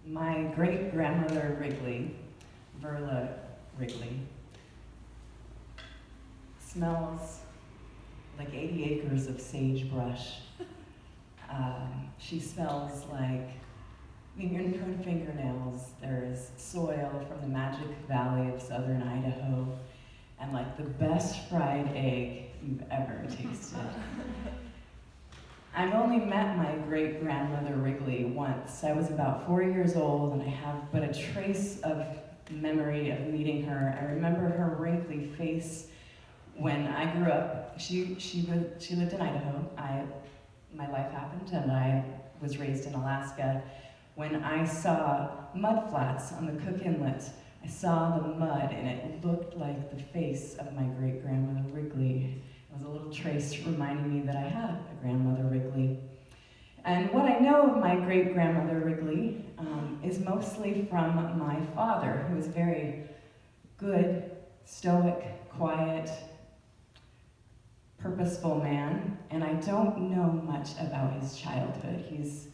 My great-grandmother Wrigley, Verla Wrigley, smells like 80 acres of sagebrush. She smells like her fingernails. There's soil from the Magic Valley of southern Idaho, and like the best fried egg you've ever tasted. I've only met my great-grandmother Wrigley once. I was about 4 years old, and I have but a trace of memory of meeting her. I remember her wrinkly face when I grew up. She lived in Idaho. My life happened, and I was raised in Alaska. When I saw mud flats on the Cook Inlet, I saw the mud, and it looked like the face of my great-grandmother Wrigley. It was a little trace reminding me that I had a grandmother Wrigley. And what I know of my great-grandmother Wrigley is mostly from my father, who was a very good, stoic, quiet, purposeful man, and I don't know much about his childhood. He's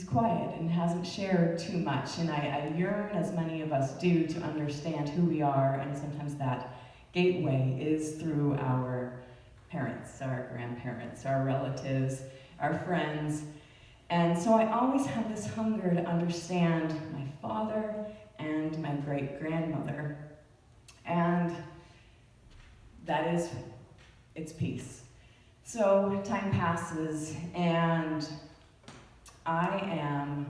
quiet and hasn't shared too much, and I yearn, as many of us do, to understand who we are, and sometimes that gateway is through our parents, our grandparents, our relatives, our friends. And so I always have this hunger to understand my father and my great-grandmother. And that is its peace. So time passes, and I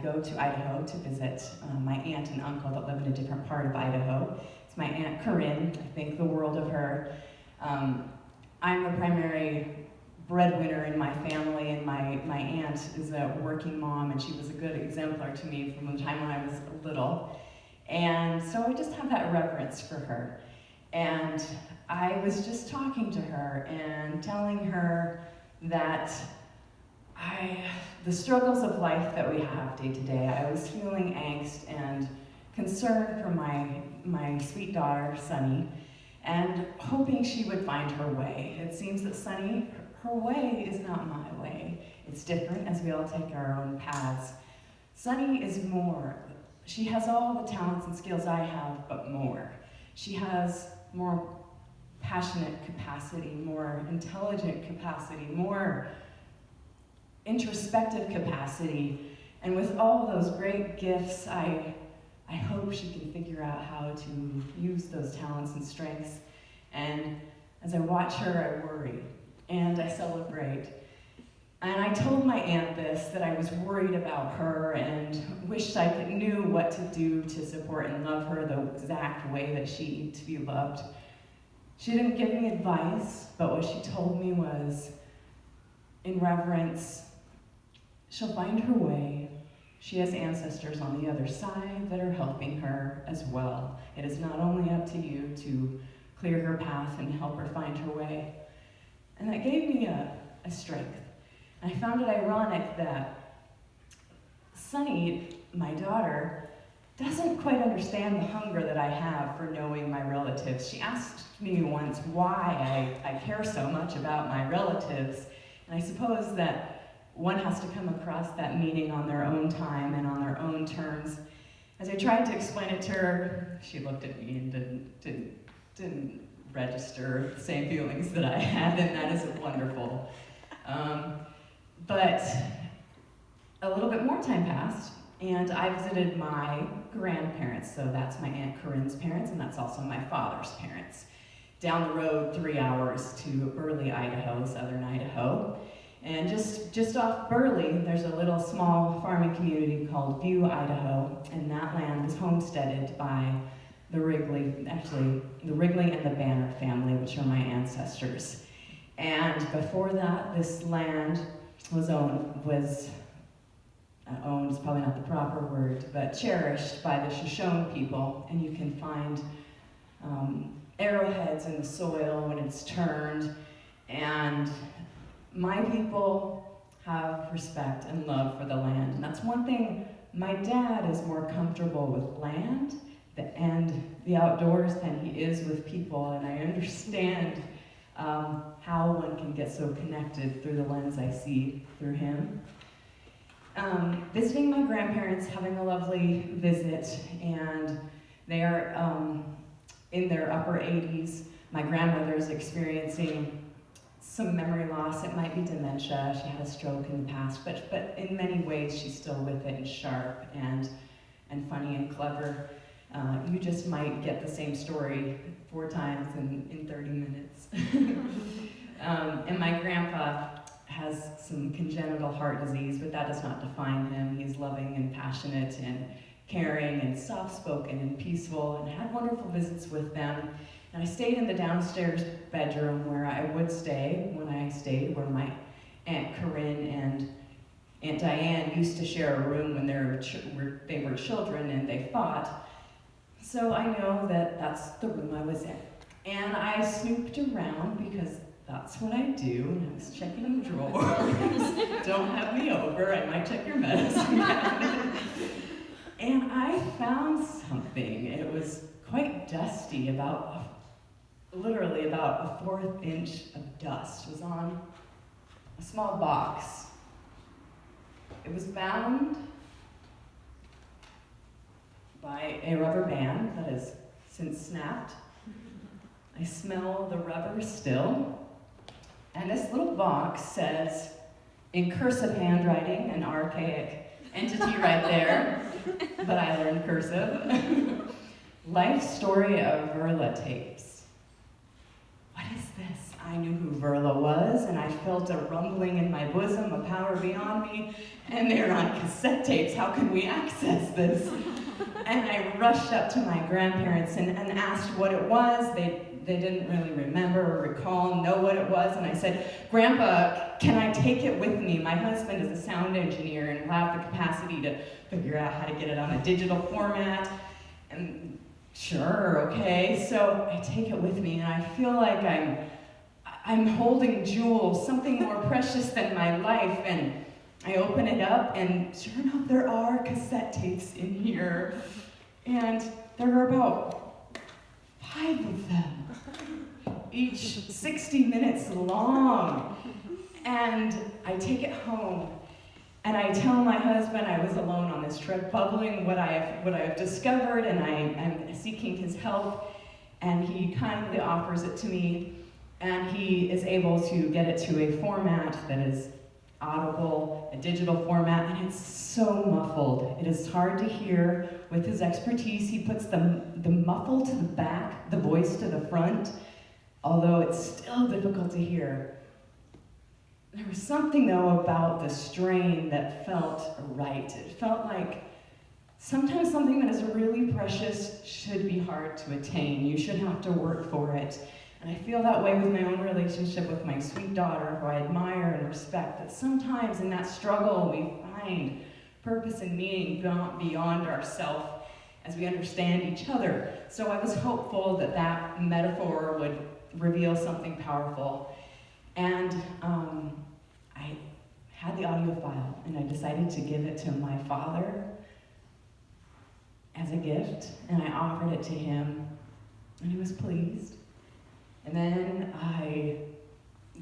go to Idaho to visit my aunt and uncle that live in a different part of Idaho. It's my Aunt Corinne. I think the world of her. I'm the primary breadwinner in my family, and my aunt is a working mom, and she was a good exemplar to me from the time when I was little. And so I just have that reverence for her. And I was just talking to her and telling her that the struggles of life that we have day to day, I was feeling angst and concern for my sweet daughter, Sunny, and hoping she would find her way. It seems that Sunny, her way is not my way. It's different, as we all take our own paths. Sunny is more. She has all the talents and skills I have, but more. She has more passionate capacity, more intelligent capacity, more introspective capacity. And with all those great gifts, I hope she can figure out how to use those talents and strengths. And as I watch her, I worry and I celebrate. And I told my aunt this, that I was worried about her and wished I knew what to do to support and love her the exact way that she needed to be loved. She didn't give me advice, but what she told me was, in reverence, she'll find her way. She has ancestors on the other side that are helping her as well. It is not only up to you to clear her path and help her find her way. And that gave me a strength. I found it ironic that Sunny, my daughter, doesn't quite understand the hunger that I have for knowing my relatives. She asked me once why I care so much about my relatives, and I suppose that one has to come across that meaning on their own time and on their own terms. As I tried to explain it to her, she looked at me and didn't register the same feelings that I had, and that is wonderful. But a little bit more time passed, and I visited my grandparents. So that's my Aunt Corinne's parents, and that's also my father's parents. Down the road, 3 hours to Burley, Idaho, southern Idaho. And just off Burley, there's a little small farming community called Butte, Idaho, and that land was homesteaded by the Wrigley and the Banner family, which are my ancestors. And before that, this land was owned is probably not the proper word, but cherished by the Shoshone people, and you can find arrowheads in the soil when it's turned, and my people have respect and love for the land, and that's one thing. My dad is more comfortable with land and the outdoors than he is with people, and I understand how one can get so connected through the lens I see through him. visiting my grandparents, having a lovely visit, and they are in their upper 80s. My grandmother's experiencing some memory loss. It might be dementia. She had a stroke in the past, but in many ways she's still with it and sharp and funny and clever. You just might get the same story 4 times in 30 minutes. And my grandpa has some congenital heart disease, but that does not define him. He's loving and passionate and caring and soft-spoken and peaceful, and I had wonderful visits with them. And I stayed in the downstairs bedroom where I would stay when I stayed, where my Aunt Corinne and Aunt Diane used to share a room when they were children and they fought. So I know that that's the room I was in. And I snooped around because that's what I do, and I was checking drawers. Don't have me over, I might check your medicine. And I found something. It was quite dusty, literally about a 1/4 inch of dust was on a small box. It was bound by a rubber band that has since snapped. I smell the rubber still. And this little box says, in cursive handwriting, an archaic entity right there, but I learned cursive. Life story of Verla tapes. What is this? I knew who Verla was, and I felt a rumbling in my bosom, a power beyond me, and they're on cassette tapes. How can we access this? And I rushed up to my grandparents and asked what it was. They didn't really remember or recall, know what it was, and I said, Grandpa, can I take it with me? My husband is a sound engineer and will have the capacity to figure out how to get it on a digital format. And sure, okay, so I take it with me, and I feel like I'm holding jewels, something more precious than my life, and I open it up, and sure enough, there are cassette tapes in here, and there are about 5 of them, each 60 minutes long. And I take it home, and I tell my husband I was alone on this trip, bubbling what I have discovered, and I'm seeking his help, and he kindly offers it to me, and he is able to get it to a format that is audible, a digital format, and it's so muffled. It is hard to hear. With his expertise, he puts the muffle to the back, the voice to the front, although it's still difficult to hear. There was something, though, about the strain that felt right. It felt like sometimes something that is really precious should be hard to attain. You should have to work for it. And I feel that way with my own relationship with my sweet daughter, who I admire and respect, that sometimes in that struggle we find purpose and meaning beyond ourselves as we understand each other. So I was hopeful that that metaphor would reveal something powerful. And I had the audio file, and I decided to give it to my father as a gift, and I offered it to him, and he was pleased. And then I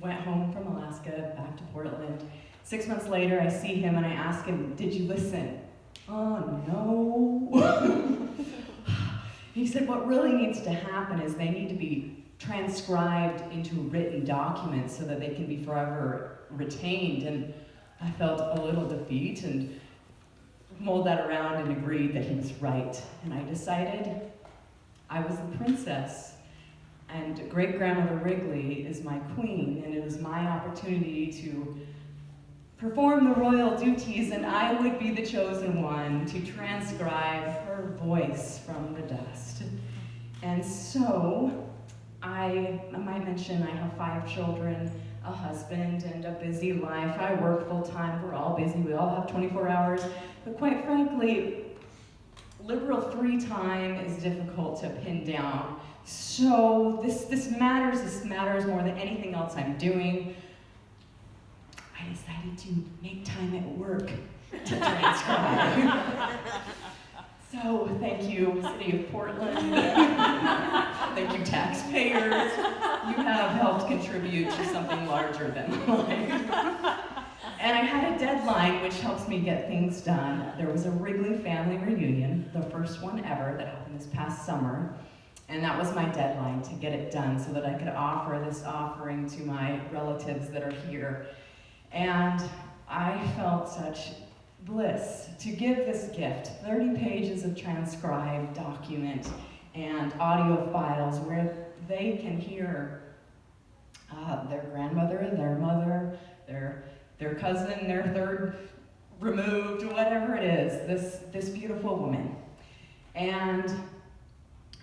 went home from Alaska, back to Portland. 6 months later, I see him, and I ask him, did you listen? Oh, no. He said, what really needs to happen is they need to be transcribed into written documents so that they can be forever retained. And I felt a little defeat and mulled that around and agreed that he was right. And I decided I was the princess, and great-grandmother Wrigley is my queen, and it was my opportunity to perform the royal duties, and I would be the chosen one to transcribe her voice from the dust. And so, I might mention I have 5 children, a husband, and a busy life. I work full-time, we're all busy, we all have 24 hours, but quite frankly, liberal free time is difficult to pin down. So this matters more than anything else I'm doing. I decided to make time at work to transcribe. So thank you, City of Portland. Thank you, taxpayers. You have helped contribute to something larger than life. And I had a deadline, which helps me get things done. There was a Wrigley family reunion, the first one ever, that happened this past summer. And that was my deadline, to get it done so that I could offer this offering to my relatives that are here. And I felt such bliss to give this gift, 30 pages of transcribed document and audio files where they can hear their grandmother, their mother, their cousin, their third removed, whatever it is, this beautiful woman. And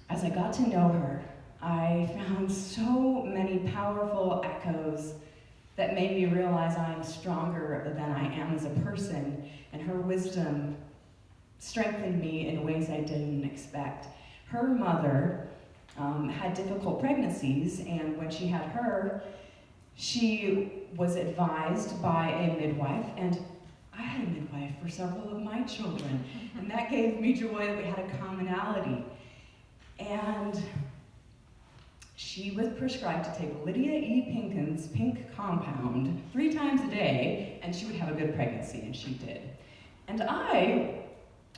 as I got to know her, I found so many powerful echoes that made me realize I'm stronger than I am as a person, and her wisdom strengthened me in ways I didn't expect. Her mother had difficult pregnancies, and when she had her, she was advised by a midwife, and I had a midwife for several of my children, and that gave me joy that we had a commonality. And she was prescribed to take Lydia E. Pinkin's pink compound 3 times a day, and she would have a good pregnancy, and she did. And I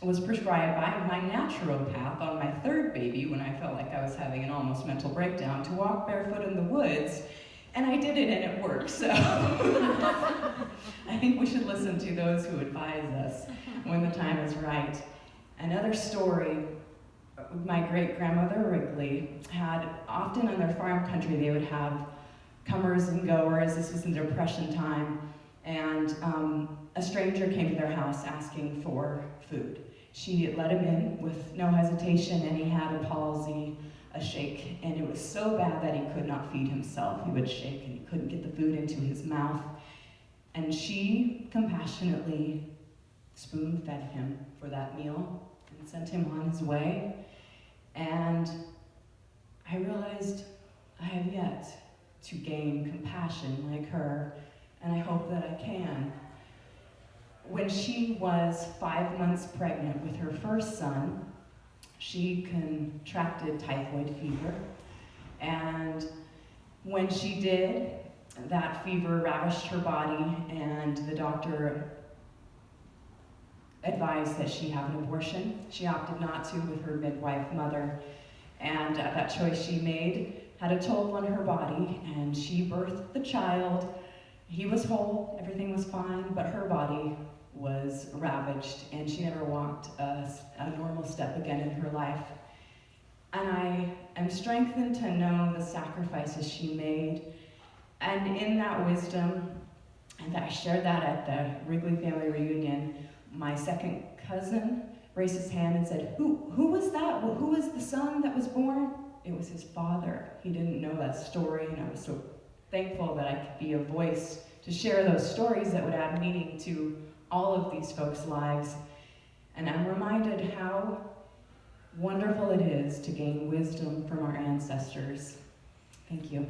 was prescribed by my naturopath on my 3rd baby, when I felt like I was having an almost mental breakdown, to walk barefoot in the woods, and I did it, and it worked. So I think we should listen to those who advise us when the time is right. Another story, my great-grandmother Wrigley had, often on their farm country, they would have comers and goers. This was in the Depression time, and a stranger came to their house asking for food. She let him in with no hesitation, and he had a palsy, a shake, and it was so bad that he could not feed himself. He would shake and he couldn't get the food into his mouth. And she compassionately spoon-fed him for that meal and sent him on his way. And I realized I have yet to gain compassion like her, and I hope that I can. When she was 5 months pregnant with her first son, she contracted typhoid fever, and when she did, that fever ravaged her body, and the doctor advised that she have an abortion. She opted not to with her midwife mother, and that choice she made had a toll on her body, and she birthed the child. He was whole, everything was fine, but her body was ravaged, and she never walked a normal step again in her life. And I am strengthened to know the sacrifices she made, and in that wisdom, and I shared that at the Wrigley family reunion, my second cousin raised his hand and said, who was that? Well, who was the son that was born? It was his father. He didn't know that story, and I was so thankful that I could be a voice to share those stories that would add meaning to all of these folks' lives. And I'm reminded how wonderful it is to gain wisdom from our ancestors. Thank you.